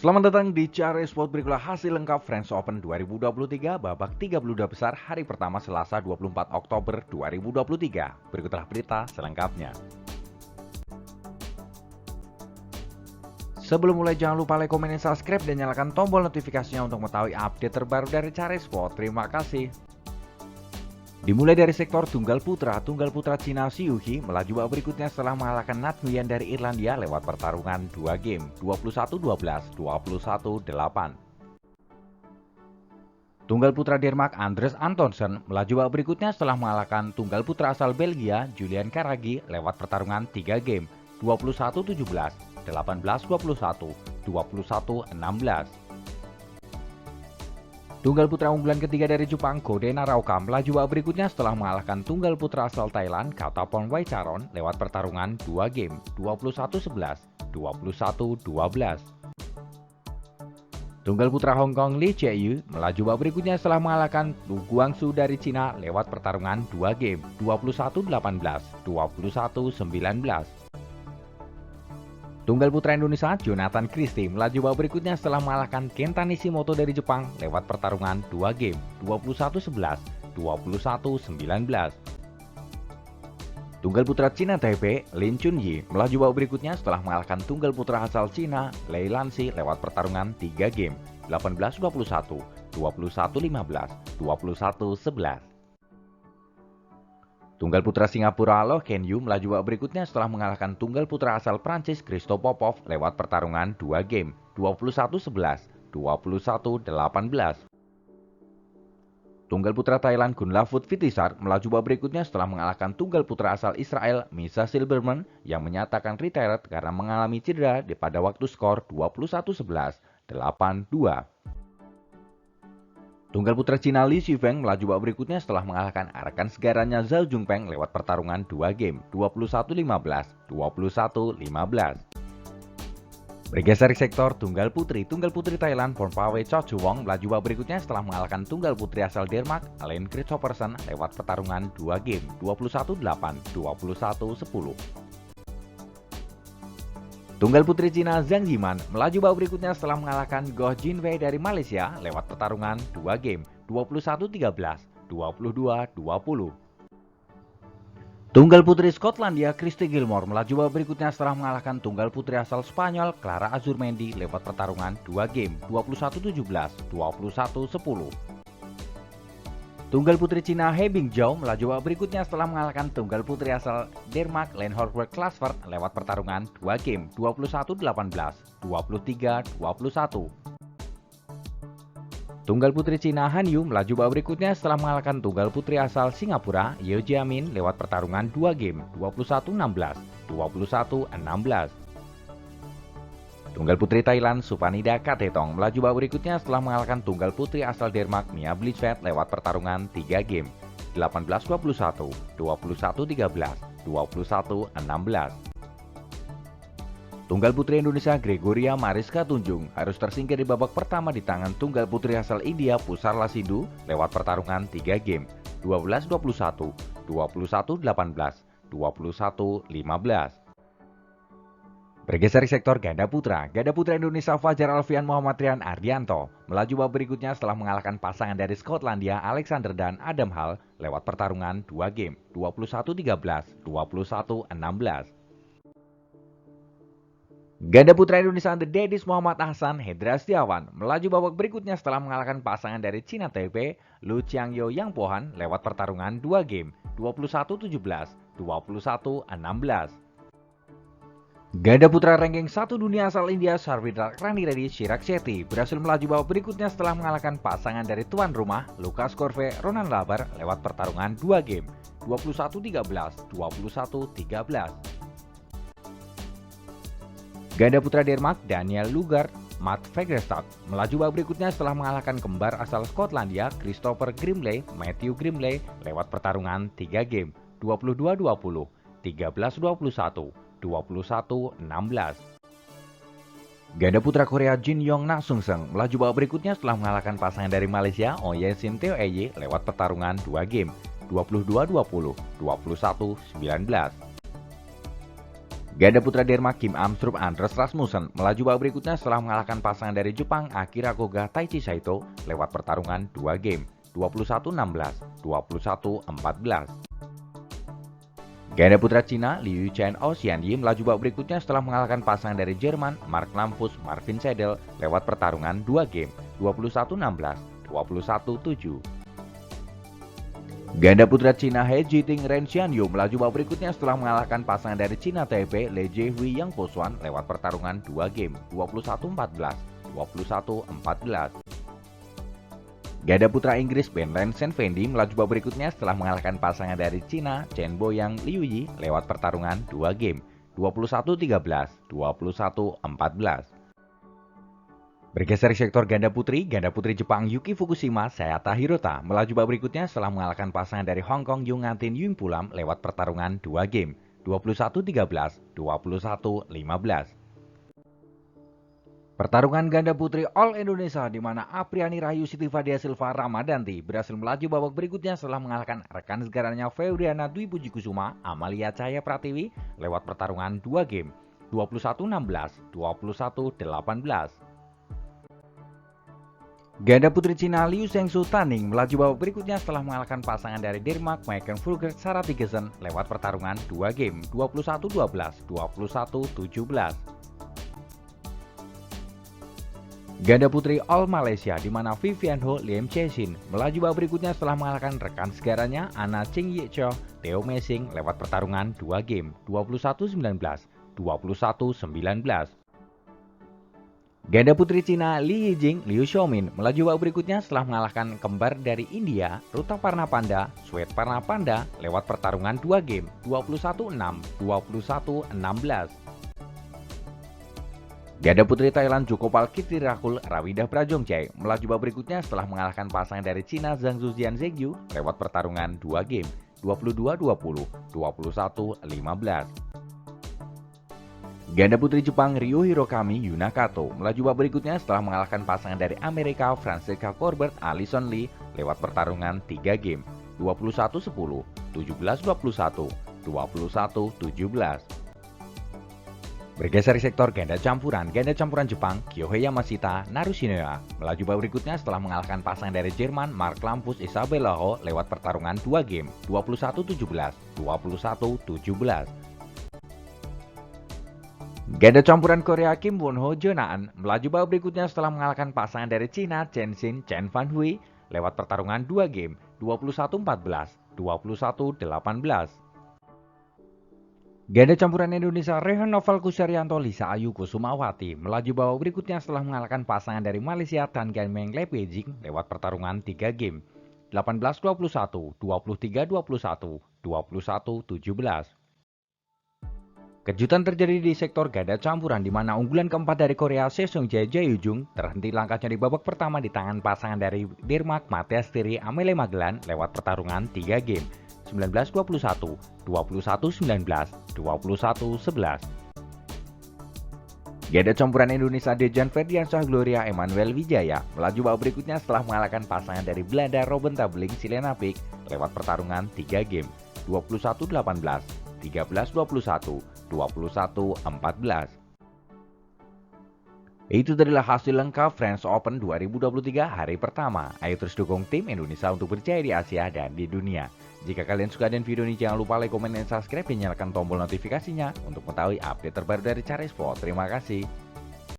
Selamat datang di CR Sport, berikulah hasil lengkap French Open 2023 babak 32 besar hari pertama Selasa 24 Oktober 2023. Berikutlah berita selengkapnya. Sebelum mulai jangan lupa like, komen, dan subscribe dan nyalakan tombol notifikasinya untuk mengetahui update terbaru dari CR Sport. Terima kasih. Dimulai dari sektor tunggal putra Cina Siu He melaju babak berikutnya setelah mengalahkan Nat Nguyen dari Irlandia lewat pertarungan 2 game 21-12, 21-8. Tunggal putra Denmark Andres Antonsen melaju babak berikutnya setelah mengalahkan tunggal putra asal Belgia Julian Carraghi lewat pertarungan 3 game 21-17, 18-21, 21-16. Tunggal putra unggulan ketiga dari Jepang Kode Naraoka melaju babak berikutnya setelah mengalahkan tunggal putra asal Thailand Katapon Waicharon lewat pertarungan 2 game 21-11, 21-12. Tunggal putra Hong Kong Lee Chae-yu melaju babak berikutnya setelah mengalahkan Lu Guangzu dari Cina lewat pertarungan 2 game 21-18, 21-19. Tunggal putra Indonesia Jonathan Christie melaju babak berikutnya setelah mengalahkan Kenta Nishimoto dari Jepang lewat pertarungan 2 game 21-11, 21-19. Tunggal putra Cina Taipei Lin Chunyi melaju babak berikutnya setelah mengalahkan tunggal putra asal Cina Lei Lanxi lewat pertarungan 3 game 18-21, 21-15, 21-11. Tunggal putra Singapura Loh Ken Yew melaju babak berikutnya setelah mengalahkan tunggal putra asal Prancis Christophe Popov lewat pertarungan 2 game 21-11, 21-18. Tunggal putra Thailand Gunlavut Vitisar melaju babak berikutnya setelah mengalahkan tunggal putra asal Israel Misha Silberman yang menyatakan retired karena mengalami cedera pada waktu skor 21-11, 8-2. Tunggal putra Cina Li Shifeng melaju babak berikutnya setelah mengalahkan rekan segaranya Zhao Jungpeng lewat pertarungan 2 game 21-15, 21-15. Bergeser ke sektor tunggal putri Thailand Pornpawai Chochuwong melaju babak berikutnya setelah mengalahkan tunggal putri asal Denmark Ellen Kristoffersen lewat pertarungan 2 game 21-8, 21-10. Tunggal putri Cina Zhang Yiman melaju babak berikutnya setelah mengalahkan Goh Jinwei dari Malaysia lewat pertarungan 2 game 21-13, 22-20. Tunggal putri Skotlandia Christy Gilmore melaju babak berikutnya setelah mengalahkan tunggal putri asal Spanyol Clara Azurmendi lewat pertarungan 2 game 21-17, 21-10. Tunggal putri Cina He Bingjiao melaju babak berikutnya setelah mengalahkan tunggal putri asal Denmark Lene Horvath Klasford lewat pertarungan 2 game 21-18, 23-21. Tunggal putri Cina Han Yu melaju babak berikutnya setelah mengalahkan tunggal putri asal Singapura Yeo Jia-min lewat pertarungan 2 game 21-16, 21-16. Tunggal putri Thailand Supanida Katetong melaju babak berikutnya setelah mengalahkan tunggal putri asal Denmark Mia Blichfeldt lewat pertarungan 3 game 18-21, 21-13, 21-16. Tunggal putri Indonesia Gregoria Mariska Tunjung harus tersingkir di babak pertama di tangan tunggal putri asal India Pusarla Sindhu lewat pertarungan 3 game 12-21, 21-18, 21-15. Bergeser sektor ganda putra Indonesia Fajar Alfian Muhammad Rian Ardianto melaju babak berikutnya setelah mengalahkan pasangan dari Skotlandia Alexander dan Adam Hall lewat pertarungan 2 game 21-13, 21-16. Ganda putra Indonesia The Daddies Muhammad Ahsan Hendra Setiawan melaju babak berikutnya setelah mengalahkan pasangan dari Cina Taipei Lu Qiangyo Yang Pohan lewat pertarungan 2 game 21-17, 21-16. Ganda putra ranking 1 dunia asal India Sarvendra Raniredi Chirag Shetty berhasil melaju babak berikutnya setelah mengalahkan pasangan dari tuan rumah Lukas Korve Ronan Labar lewat pertarungan 2 game 21-13, 21-13. Ganda putra Denmark Daniel Lugard Matt Fagerstad melaju babak berikutnya setelah mengalahkan kembar asal Skotlandia Christopher Grimley Matthew Grimley lewat pertarungan 3 game 22-20, 13-21, 21-16. Ganda putra Korea Jin Yong Na Sung Seng melaju babak berikutnya setelah mengalahkan pasangan dari Malaysia Oh Ye Sin Teo Eye lewat pertarungan 2 game 22-20, 21-19. Ganda putra Denmark Kim Amstrup Anders Rasmussen melaju babak berikutnya setelah mengalahkan pasangan dari Jepang Akira Koga Taichi Saito lewat pertarungan 2 game, 21-16, 21-14. Ganda putra Cina Liu Chen Oceanyi melaju babak berikutnya setelah mengalahkan pasangan dari Jerman Mark Lampus Marvin Seidel lewat pertarungan 2 game, 21-16, 21-7. Ganda putra Cina He Jiting Ren Xianyu melaju babak berikutnya setelah mengalahkan pasangan dari Cina Taipei Le Jiehui Yang Posuan lewat pertarungan 2 game, 21-14, 21-14. Ganda putra Inggris Ben Lensen Fendi melaju babak berikutnya setelah mengalahkan pasangan dari Cina Chen Boyang Liu Yi lewat pertarungan 2 game, 21-13, 21-14. Bergeser sektor ganda putri Jepang Yuki Fukushima Sayata Hirota melaju babak berikutnya setelah mengalahkan pasangan dari Hong Kong Yung Ngatin Yung Pulam lewat pertarungan 2 game, 21-13, 21-15. Pertarungan ganda putri All Indonesia di mana Apriani Rahayu Siti Fadia Silva Ramadanti berhasil melaju babak berikutnya setelah mengalahkan rekan segaranya Febriana Dwi Puji Kusuma Amalia Cahaya Pratiwi lewat pertarungan 2 game, 21-16, 21-18. Ganda putri Cina Liu Zhengsu Taning melaju babak berikutnya setelah mengalahkan pasangan dari Denmark Maiken Fulgert Sarah Tigesen lewat pertarungan 2 game, 21-12, 21-17. Ganda putri All Malaysia di mana Vivian Ho Lim Cheshin melaju babak berikutnya setelah mengalahkan rekan segaranya Anna Ching Yi Cho Theo Messing lewat pertarungan 2 game, 21-19, 21-19. Ganda putri Cina Li Yijing Liu Xiaomin melaju babak berikutnya setelah mengalahkan kembar dari India Ruta Parnapanda Swet Parnapanda lewat pertarungan 2 game, 21-6, 21-16. Ganda putri Thailand Jokopal Kittirakul Rawidah Prajongchai melaju babak berikutnya setelah mengalahkan pasangan dari Cina Zhang Zuzian Zegyu lewat pertarungan 2 game, 22-20, 21-15. Ganda putri Jepang Ryo Hirokami Yuna Kato melaju babak berikutnya setelah mengalahkan pasangan dari Amerika Francesca Corbett Alison Lee lewat pertarungan 3 game, 21-10, 17-21, 21-17. Bergeser sektor ganda campuran Jepang Kyohei Yamashita Narushinoya melaju babak berikutnya setelah mengalahkan pasangan dari Jerman Mark Lampus Isabella Ho lewat pertarungan 2 game, 21-17, 21-17. Ganda campuran Korea Kim Won Ho Jonaan melaju babak berikutnya setelah mengalahkan pasangan dari Cina Chen Xin Chen Fan Hui lewat pertarungan 2 game, 21-14, 21-18. Ganda campuran Indonesia Rehan Novel Kusaryanto Lisa Ayu Kusumawati melaju babak berikutnya setelah mengalahkan pasangan dari Malaysia Tan Gan Meng Le Peijing lewat pertarungan 3 game, 18-21, 23-21, 21-17. Kejutan terjadi di sektor ganda campuran di mana unggulan keempat dari Korea Sesung Jae Jae-yujung terhenti langkahnya di babak pertama di tangan pasangan dari Denmark Mathias Thierry Amelie Magellan lewat pertarungan 3 game, 19-21, 21-19, 21-11. Ganda campuran Indonesia Dejan Ferdiansyah Gloria Emmanuel Wijaya melaju babak berikutnya setelah mengalahkan pasangan dari Belanda Robin Tabeling Silena Pick lewat pertarungan 3 game, 21-18, 13-21, 21-14. Itu adalah hasil lengkap French Open 2023 hari pertama. Ayo terus dukung tim Indonesia untuk berjaya di Asia dan di dunia. Jika kalian suka dengan video ini, jangan lupa like, komen, dan subscribe, dan nyalakan tombol notifikasinya untuk mengetahui update terbaru dari Cari Sport. Terima kasih.